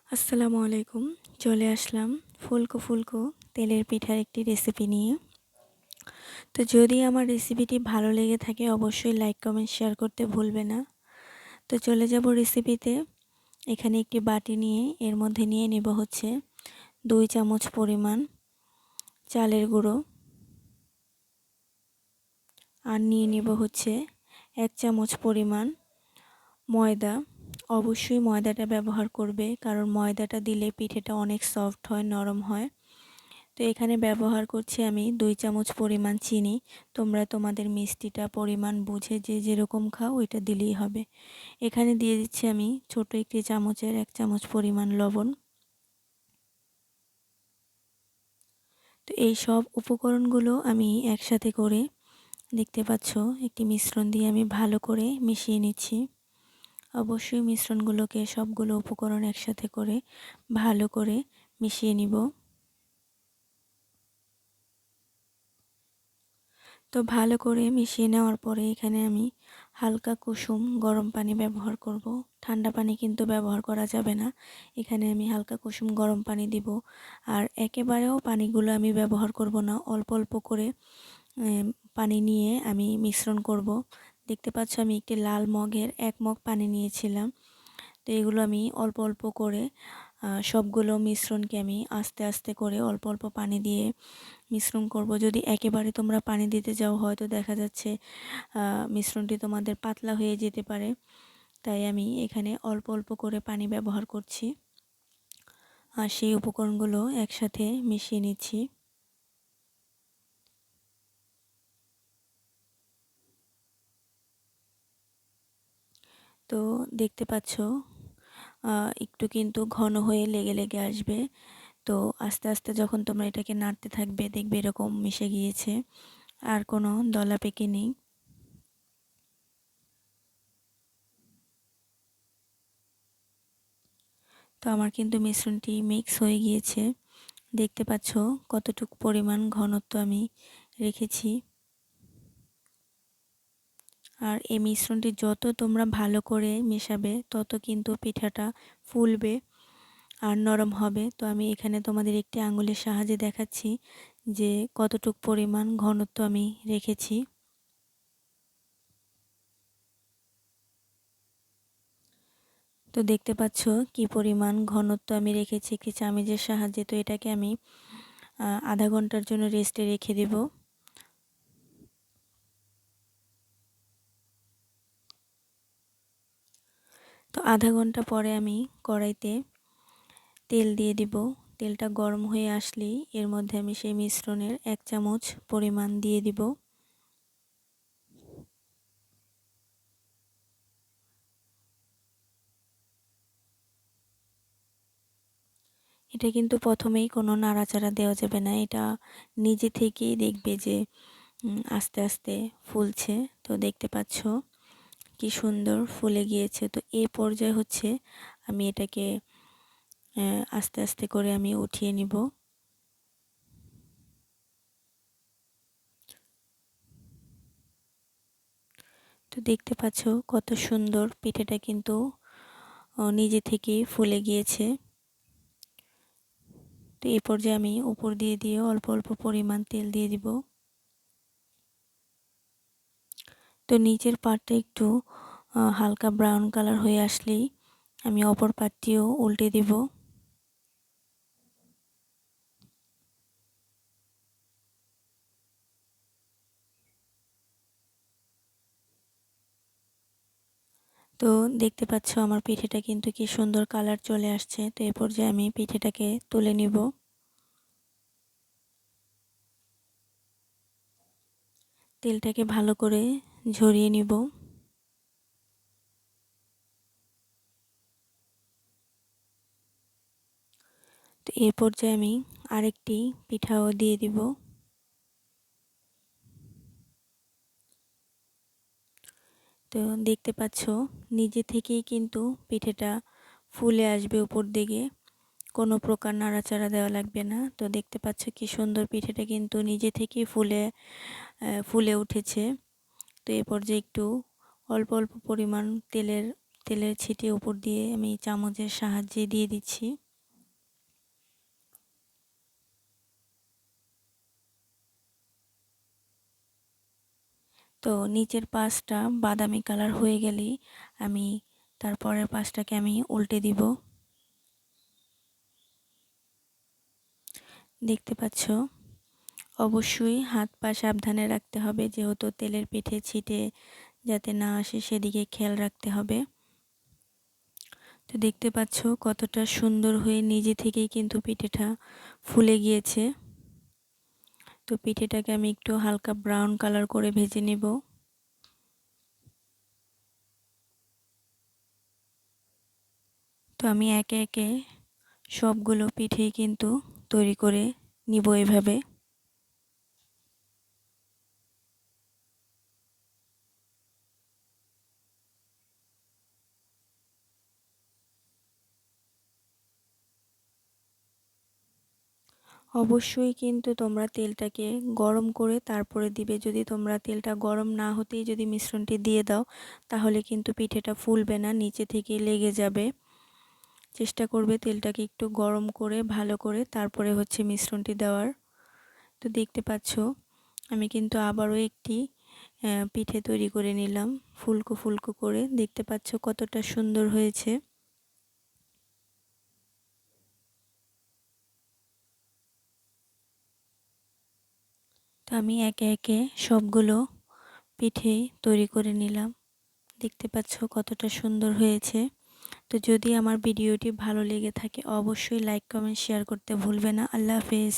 আসসালামু আলাইকুম। চলে আসলাম ফুলকো ফুলকো তেলের পিঠার একটি রেসিপি নিয়ে। তো যদি আমার রেসিপিটি ভালো লেগে থাকে অবশ্যই লাইক, কমেন্ট, শেয়ার করতে ভুলবে না। তো চলে যাব রেসিপিতে। এখানে একটি বাটি নিয়ে এর মধ্যে নিয়ে নেব হচ্ছে 2 চামচ পরিমাণ চালের গুঁড়ো, আর নিয়ে নেব হচ্ছে 1 চামচ পরিমাণ ময়দা। অবশ্যই ময়দাটা ব্যবহার করবে, কারণ ময়দাটা দিলে পিঠেটা অনেক সফট হয়, নরম হয়। তো এখানে ব্যবহার করছি আমি 2 চামচ পরিমাণ চিনি। তোমরা তোমাদের মিষ্টিটা পরিমাণ বুঝে যে যেরকম খাও ওইটা দিলেই হবে। এখানে দিয়ে দিচ্ছি আমি ছোট একটি চামচের 1 চামচ পরিমাণ লবণ। তো এই সব উপকরণগুলো আমি একসাথে করে দেখতে পাচ্ছ একটি মিশ্রণ দিয়ে আমি ভালো করে মিশিয়ে নিচ্ছি। অবশ্যই মিশ্রণগুলোকে সবগুলো উপকরণ একসাথে করে ভালো করে মিশিয়ে নিব। তো ভালো করে মিশিয়ে নেওয়ার পরে এখানে আমি হালকা কুসুম গরম পানি ব্যবহার করব। ঠান্ডা পানি কিন্তু ব্যবহার করা যাবে না। এখানে আমি হালকা কুসুম গরম পানি দিব। আর একেবারেও পানিগুলো আমি ব্যবহার করব না, অল্প অল্প করে পানি নিয়ে আমি মিশ্রণ করব। দেখতে পাচ্ছ আমি একটি লাল মগের 1 মগ পানি নিয়েছিলাম। তো এগুলো আমি অল্প অল্প করে সবগুলো মিশ্রণকে আমি আস্তে আস্তে করে অল্প অল্প পানি দিয়ে মিশ্রণ করব। যদি একেবারে তোমরা পানি দিতে যাও হয়তো দেখা যাচ্ছে মিশ্রণটি তোমাদের পাতলা হয়ে যেতে পারে। তাই আমি এখানে অল্প অল্প করে পানি ব্যবহার করছি, আর সেই উপকরণগুলো একসাথে মিশিয়ে নিচ্ছি। তো দেখতে পাচ্ছ একটু কিন্তু ঘন হয়ে লেগে লেগে আসবে। তো আস্তে আস্তে যখন তোমরা এটাকে নাড়তে থাকবে দেখবে এরকম মিশে গিয়েছে, আর কোনো দলা পেকে নেই। তো আমার কিন্তু মিশ্রণটি মিক্স হয়ে গিয়েছে। দেখতে পাচ্ছ কতটুকু পরিমাণ ঘনত্ব আমি রেখেছি। আর এই মিশ্রণটি যত তোমরা ভালো করে মেশাবে তত কিন্তু পিঠাটা ফুলবে আর নরম হবে। তো আমি এখানে তোমাদের একটি আঙুলের সাহায্যে দেখাচ্ছি যে কতটুকু পরিমাণ ঘনত্ব আমি রেখেছি। তো দেখতে পাচ্ছ কি পরিমাণ ঘনত্ব আমি রেখেছি একটি চামচের সাহায্যে। তো এটাকে আমি আধা ঘন্টার জন্য রেস্টে রেখে দেব। তো আধা ঘন্টা পরে আমি কড়াইতে তেল দিয়ে দিব। তেলটা গরম হয়ে আসলেই এর মধ্যে আমি সেই মিশ্রণের 1 চামচ পরিমাণ দিয়ে দিব। এটা কিন্তু প্রথমেই কোনো নাড়াচাড়া দেওয়া যাবে না। এটা নিজে থেকেই দেখবে যে আস্তে আস্তে ফুলছে। তো দেখতে পাচ্ছ কি সুন্দর ফুলে গিয়েছে। তো এই পর্যায়ে হচ্ছে আমি এটাকে আস্তে আস্তে করে আমি উঠিয়ে নিব। তো দেখতে পাচ্ছ কত সুন্দর পিঠাটা কিন্তু নিজে থেকেই ফুলে গিয়েছে। তো এই পর্যায়ে আমি উপর দিয়ে দিয়ে অল্প অল্প পরিমাণ তেল দিয়ে দিব। তো নিচের পাটটা একটু হালকা ব্রাউন কালার হয়ে আসলেই আমি অপর পাটটিও উল্টে দিব। তো দেখতে পাচ্ছ আমার পিঠেটা কিন্তু কি সুন্দর কালার চলে আসছে। তো এই পর্যায়ে আমি পিঠেটাকে তুলে নিব। তেলটাকে ভালো করে ঝরিয়ে নিব। তো এই পর্যায়ে আমি আরেকটি পিঠাও দিয়ে দিব। তো দেখতে পাচ্ছ নিজে থেকেই কিন্তু পিঠেটা ফুলে আসবে উপর দিকে, কোনো প্রকার নাড়াচাড়া দেওয়া লাগবে না। তো দেখতে পাচ্ছ কি সুন্দর পিঠেটা কিন্তু নিজে থেকেই ফুলে উঠেছে। তো এ পর্যায়ে একটু অল্প অল্প পরিমাণ তেলের ছিটে উপর দিয়ে আমি চামচের সাহায্যে দিয়ে দিচ্ছি। তো নিচের পাশটা বাদামি কালার হয়ে গেলেই আমি তারপরের পাশটাকে আমি উল্টে দিব। দেখতে পাচ্ছ, অবশ্যই হাত পা সাবধানে রাখতে হবে, যেহেতু তেলের পিঠে ছিটে যাতে না আসে সেদিকে খেয়াল রাখতে হবে। তো দেখতে পাচ্ছ কতটা সুন্দর হয়ে নিজে থেকেই কিন্তু পিঠেটা ফুলে গিয়েছে। তো পিঠেটাকে আমি একটু হালকা ব্রাউন কালার করে ভেজে নেব। তো আমি একে একে সবগুলো পিঠেই কিন্তু তৈরি করে নিব এভাবে। অবশ্যই কিন্তু তোমরা তেলটাকে গরম করে তারপরে দিবে। যদি তোমরা তেলটা গরম না হতেই যদি মিশ্রণটি দিয়ে দাও তাহলে কিন্তু পিঠেটা ফুলবে না, নিচে থেকে লেগে যাবে। চেষ্টা করবে তেলটাকে একটু গরম করে ভালো করে তারপরে হচ্ছে মিশ্রণটি দেওয়ার। তো দেখতে পাচ্ছ আমি কিন্তু আবারও একটি পিঠে তৈরি করে নিলাম ফুলকো ফুলকো করে। দেখতে পাচ্ছ কতটা সুন্দর হয়েছে। তো আমি একে একে সবগুলো পিঠে তৈরি করে নিলাম। দেখতে পাচ্ছ কতটা সুন্দর হয়েছে। তো যদি আমার ভিডিওটি ভালো লেগে থাকে অবশ্যই লাইক কমেন্ট শেয়ার করতে ভুলবে না। আল্লাহ হাফেজ।